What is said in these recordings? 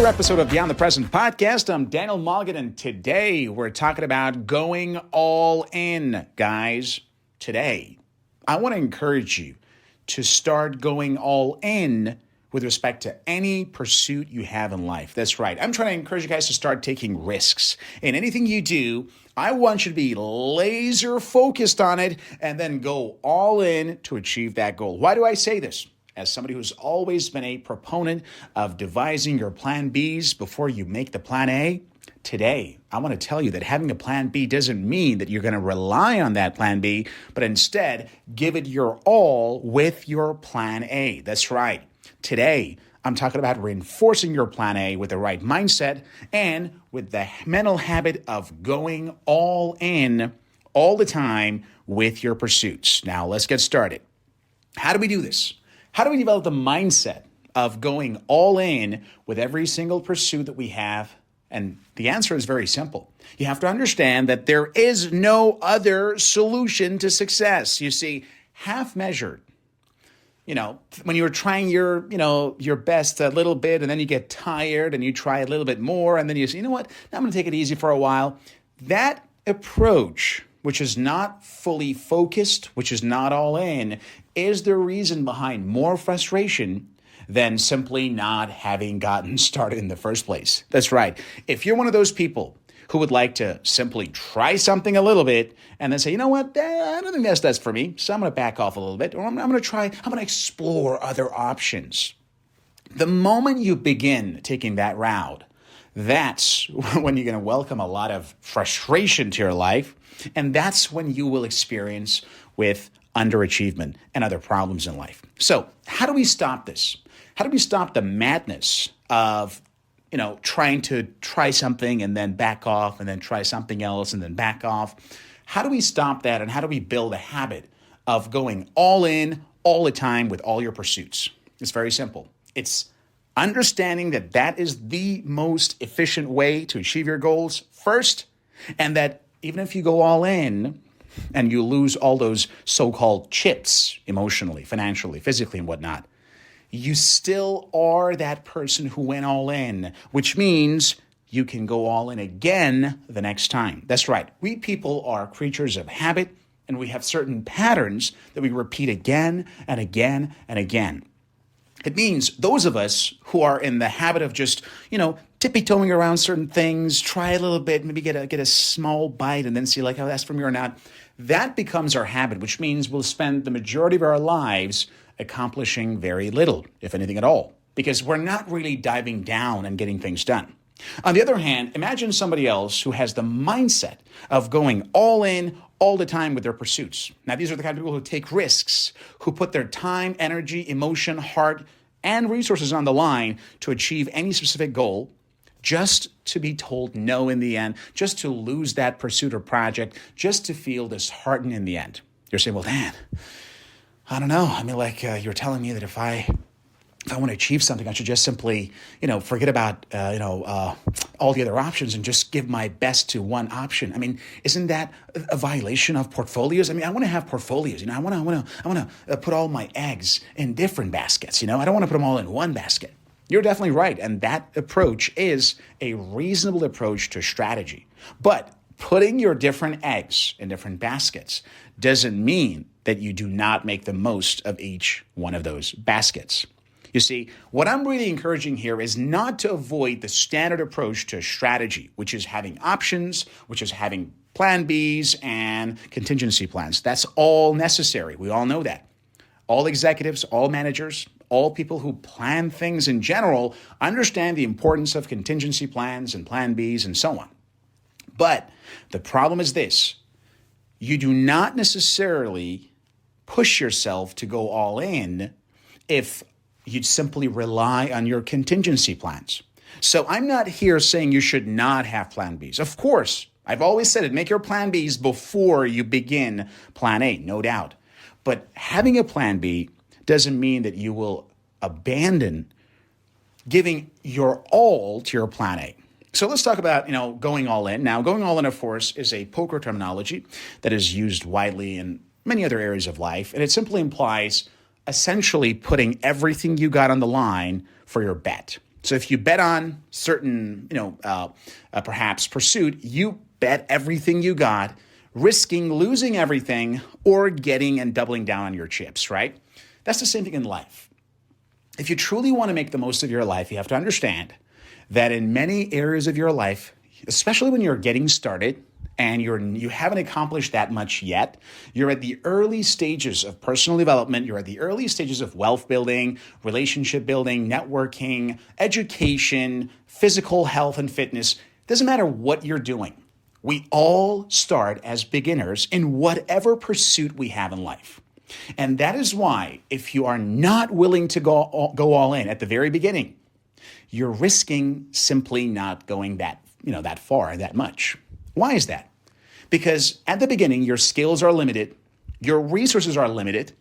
episode of Beyond the Present podcast. I'm Daniel Mulligan, and today we're talking about going all in, guys. Today, I want to encourage you to start going all in with respect to any pursuit you have in life. That's right. I'm trying to encourage you guys to start taking risks. In anything you do, I want you to be laser focused on it and then go all in to achieve that goal. Why do I say this? As somebody who's always been a proponent of devising your plan Bs before you make the plan A, today I want to tell you that having a plan B doesn't mean that you're going to rely on that plan B, but instead give it your all with your plan A. That's right. Today, I'm talking about reinforcing your plan A with the right mindset and with the mental habit of going all in all the time with your pursuits. Now, let's get started. How do we do this? How do we develop the mindset of going all in with every single pursuit that we have? And the answer is very simple. You have to understand that there is no other solution to success. You see, half measured. When you're trying your best a little bit and then you get tired and you try a little bit more and then you say, you know what, now I'm going to take it easy for a while. That approach, which is not fully focused, which is not all in, is the reason behind more frustration than simply not having gotten started in the first place. That's right. If you're one of those people who would like to simply try something a little bit and then say, you know what, I don't think that's for me, so I'm going to back off a little bit, or I'm going to explore other options. The moment you begin taking that route, that's when you're going to welcome a lot of frustration to your life, and that's when you will experience with underachievement and other problems in life. So how do we stop this? How do we stop the madness of trying to try something and then back off and then try something else and then back off? How do we stop that, and how do we build a habit of going all in all the time with all your pursuits? It's very simple. It's understanding that that is the most efficient way to achieve your goals first, and that even if you go all in and you lose all those so-called chips emotionally, financially, physically, and whatnot, you still are that person who went all in, which means you can go all in again the next time. That's right. We people are creatures of habit, and we have certain patterns that we repeat again and again and again. It means those of us who are in the habit of just, tippy-toeing around certain things, try a little bit, maybe get a small bite and then see like, oh, that's for me or not. That becomes our habit, which means we'll spend the majority of our lives accomplishing very little, if anything at all, because we're not really diving down and getting things done. On the other hand, imagine somebody else who has the mindset of going all in all the time with their pursuits. Now, these are the kind of people who take risks, who put their time, energy, emotion, heart, and resources on the line to achieve any specific goal, just to be told no in the end, just to lose that pursuit or project, just to feel disheartened in the end. You're saying, well, Dan, I don't know. I mean, you're telling me that if I want to achieve something, I should just simply, forget about, all the other options and just give my best to one option. I mean, isn't that a violation of portfolios? I mean, I want to have portfolios. I want to put all my eggs in different baskets. I don't want to put them all in one basket. You're definitely right. And that approach is a reasonable approach to strategy. But putting your different eggs in different baskets doesn't mean that you do not make the most of each one of those baskets. You see, what I'm really encouraging here is not to avoid the standard approach to strategy, which is having options, which is having plan Bs and contingency plans. That's all necessary. We all know that. All executives, all managers, all people who plan things in general understand the importance of contingency plans and plan Bs and so on. But the problem is this: you do not necessarily push yourself to go all in if you'd simply rely on your contingency plans. So I'm not here saying you should not have plan Bs. Of course, I've always said it, make your plan Bs before you begin plan A, no doubt. But having a plan B doesn't mean that you will abandon giving your all to your plan A. So let's talk about, going all in. Now, going all in, of course, is a poker terminology that is used widely in many other areas of life. And it simply implies essentially putting everything you got on the line for your bet. So if you bet on certain, perhaps pursuit, you bet everything you got, risking losing everything or getting and doubling down on your chips, right? That's the same thing in life. If you truly want to make the most of your life, you have to understand that in many areas of your life, especially when you're getting started and you haven't accomplished that much yet, you're at the early stages of personal development, you're at the early stages of wealth building, relationship building, networking, education, physical health and fitness. Doesn't matter what you're doing. We all start as beginners in whatever pursuit we have in life. And that is why if you are not willing to go all in at the very beginning, you're risking simply not going that far, that much. Why is that? Because at the beginning, your skills are limited, your resources are limited,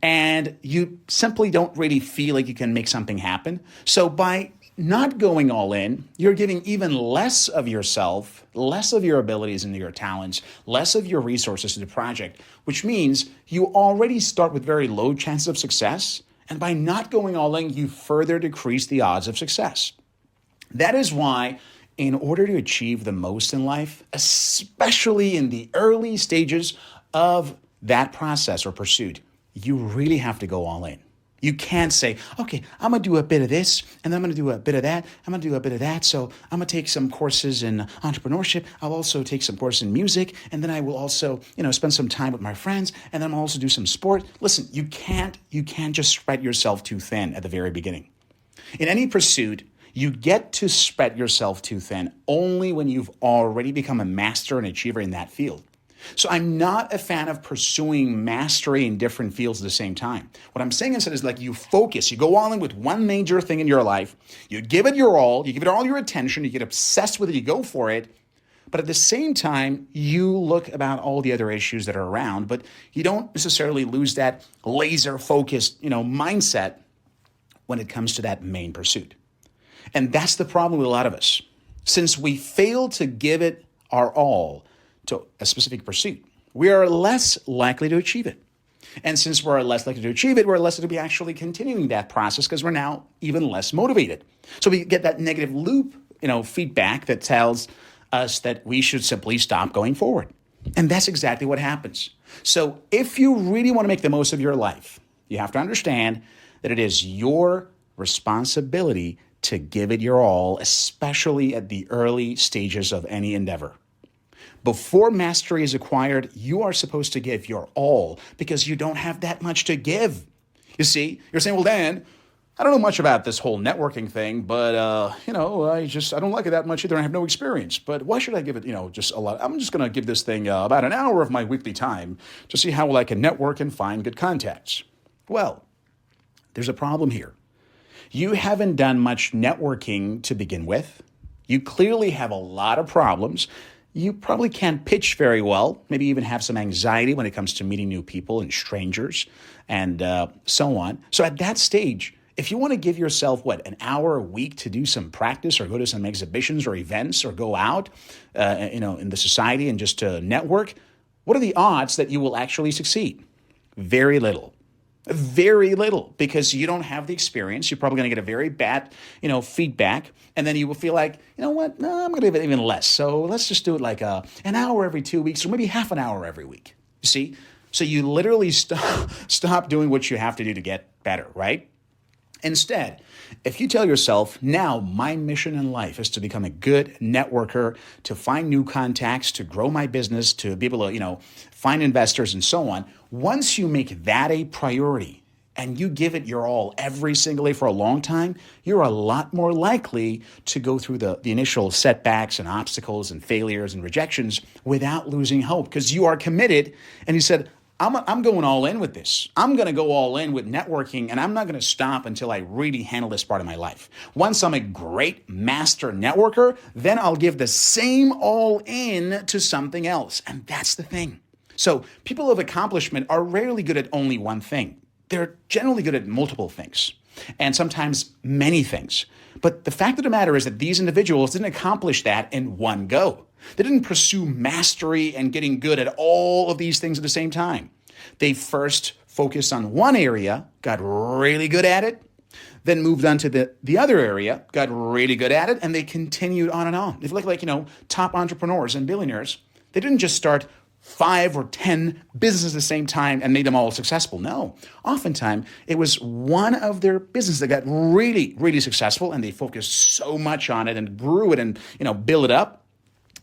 and you simply don't really feel like you can make something happen. So by not going all in, you're giving even less of yourself, less of your abilities and your talents, less of your resources to the project, which means you already start with very low chances of success. And by not going all in, you further decrease the odds of success. That is why, in order to achieve the most in life, especially in the early stages of that process or pursuit, you really have to go all in. You can't say, okay, I'm going to do a bit of this, and then I'm going to do a bit of that. I'm going to do a bit of that. So I'm going to take some courses in entrepreneurship. I'll also take some courses in music, and then I will also, spend some time with my friends, and then I'll also do some sport. Listen, you can't just spread yourself too thin at the very beginning. In any pursuit, you get to spread yourself too thin only when you've already become a master and achiever in that field. So I'm not a fan of pursuing mastery in different fields at the same time. What I'm saying instead is like you focus, you go all in with one major thing in your life, you give it your all, you give it all your attention, you get obsessed with it, you go for it. But at the same time, you look about all the other issues that are around, but you don't necessarily lose that laser focused, mindset when it comes to that main pursuit. And that's the problem with a lot of us. Since we fail to give it our all to a specific pursuit, we are less likely to achieve it. And since we're less likely to achieve it, we're less likely to be actually continuing that process because we're now even less motivated. So we get that negative loop, feedback that tells us that we should simply stop going forward. And that's exactly what happens. So if you really want to make the most of your life, you have to understand that it is your responsibility to give it your all, especially at the early stages of any endeavor. Before mastery is acquired, you are supposed to give your all because you don't have that much to give. You see, you're saying, well, Dan, I don't know much about this whole networking thing, but, I don't like it that much either. I have no experience. But why should I give it, just a lot? I'm just going to give this thing about an hour of my weekly time to see how well I can network and find good contacts. Well, there's a problem here. You haven't done much networking to begin with. You clearly have a lot of problems. You probably can't pitch very well, maybe even have some anxiety when it comes to meeting new people and strangers and so on. So at that stage, if you want to give yourself, an hour a week to do some practice or go to some exhibitions or events or go out, in the society and just to network, what are the odds that you will actually succeed? Very little. Very little, because you don't have the experience. You're probably going to get a very bad, feedback. And then you will feel like, no, I'm going to give it even less. So let's just do it like an hour every 2 weeks or maybe half an hour every week. You see? So you literally stop doing what you have to do to get better, right? Instead, if you tell yourself, now my mission in life is to become a good networker, to find new contacts, to grow my business, to be able to, find investors and so on. Once you make that a priority and you give it your all every single day for a long time, you're a lot more likely to go through the initial setbacks and obstacles and failures and rejections without losing hope because you are committed and you said, I'm going all in with this. I'm going to go all in with networking, and I'm not going to stop until I really handle this part of my life. Once I'm a great master networker, then I'll give the same all in to something else. And that's the thing. So people of accomplishment are rarely good at only one thing. They're generally good at multiple things, and sometimes many things. But the fact of the matter is that these individuals didn't accomplish that in one go. They didn't pursue mastery and getting good at all of these things at the same time. They first focused on one area, got really good at it. then moved on to the other area, got really good at it, and they continued on and on. If you look like, top entrepreneurs and billionaires, they didn't just start 5 or 10 businesses at the same time and made them all successful. No, oftentimes it was one of their businesses that got really, really successful, and they focused so much on it and grew it and, built it up.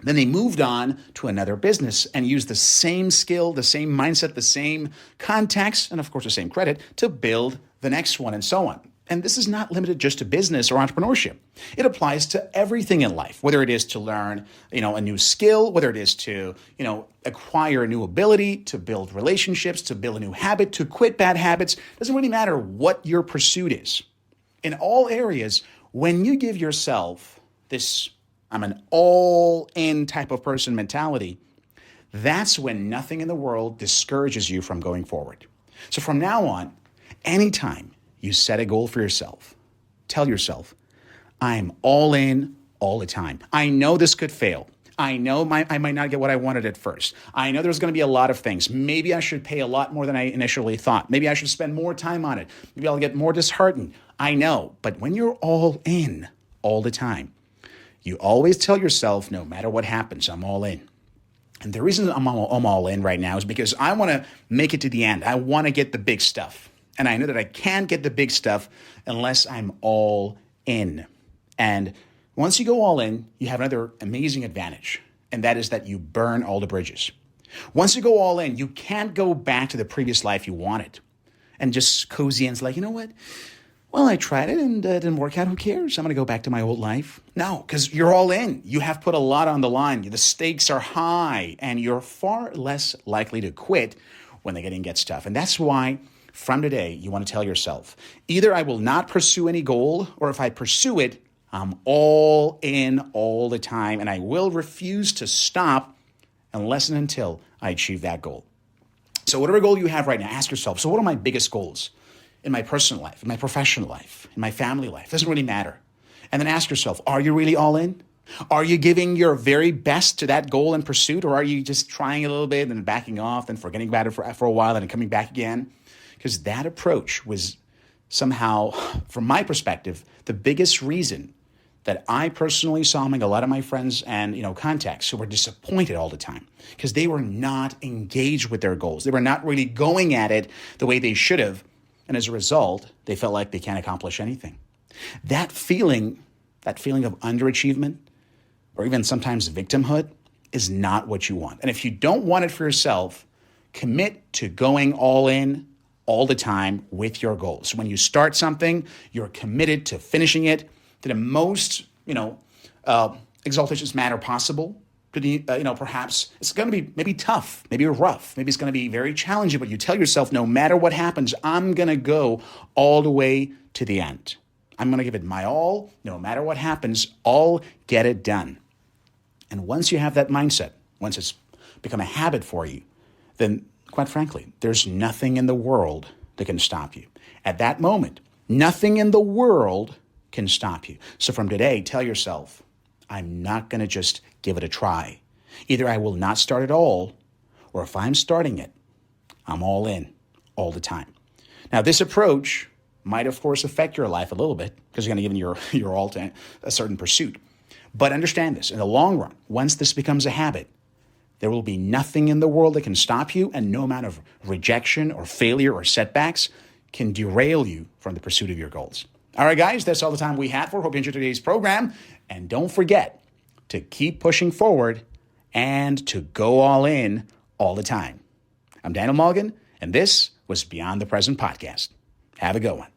Then they moved on to another business and used the same skill, the same mindset, the same contacts, and of course the same credit to build the next one and so on. And this is not limited just to business or entrepreneurship. It applies to everything in life, whether it is to learn, a new skill, whether it is to, acquire a new ability, to build relationships, to build a new habit, to quit bad habits. It doesn't really matter what your pursuit is. In all areas, when you give yourself this I'm an all-in type of person mentality, that's when nothing in the world discourages you from going forward. So from now on, anytime you set a goal for yourself, tell yourself, I'm all in all the time. I know this could fail. I know I might not get what I wanted at first. I know there's going to be a lot of things. Maybe I should pay a lot more than I initially thought. Maybe I should spend more time on it. Maybe I'll get more disheartened. I know. But when you're all in all the time, you always tell yourself, no matter what happens, I'm all in. And the reason I'm all in right now is because I want to make it to the end. I want to get the big stuff. And I know that I can't get the big stuff unless I'm all in. And once you go all in, you have another amazing advantage. And that is that you burn all the bridges. Once you go all in, you can't go back to the previous life you wanted and just cozy in. It's like, you know what? Well, I tried it and it didn't work out. Who cares? I'm going to go back to my old life. No, because you're all in. You have put a lot on the line. The stakes are high, and you're far less likely to quit when the getting gets tough. And that's why from today, you want to tell yourself, either I will not pursue any goal, or if I pursue it, I'm all in all the time, and I will refuse to stop unless and until I achieve that goal. So whatever goal you have right now, ask yourself, so what are my biggest goals? In my personal life, in my professional life, in my family life, doesn't really matter. And then ask yourself, are you really all in? Are you giving your very best to that goal and pursuit, or are you just trying a little bit and backing off and forgetting about it for a while and then coming back again? Because that approach was somehow, from my perspective, the biggest reason that I personally saw among a lot of my friends and contacts who were disappointed all the time because they were not engaged with their goals. They were not really going at it the way they should have. And as a result, they felt like they can't accomplish anything. That feeling of underachievement, or even sometimes victimhood, is not what you want. And if you don't want it for yourself, commit to going all in all the time with your goals. When you start something, you're committed to finishing it to the most, exaltations manner possible. Perhaps it's going to be maybe tough, maybe rough, maybe it's going to be very challenging, but you tell yourself, no matter what happens, I'm going to go all the way to the end. I'm going to give it my all. No matter what happens, I'll get it done. And once you have that mindset, once it's become a habit for you, then quite frankly, there's nothing in the world that can stop you. At that moment, nothing in the world can stop you. So from today, tell yourself, I'm not going to just give it a try. Either I will not start at all, or if I'm starting it, I'm all in all the time. Now, this approach might, of course, affect your life a little bit because you're going to give your all to a certain pursuit. But understand this, in the long run, once this becomes a habit, there will be nothing in the world that can stop you, and no amount of rejection or failure or setbacks can derail you from the pursuit of your goals. All right, guys, that's all the time we had for. Hope you enjoyed today's program. And don't forget to keep pushing forward and to go all in all the time. I'm Daniel Mulligan, and this was Beyond the Present Podcast. Have a good one.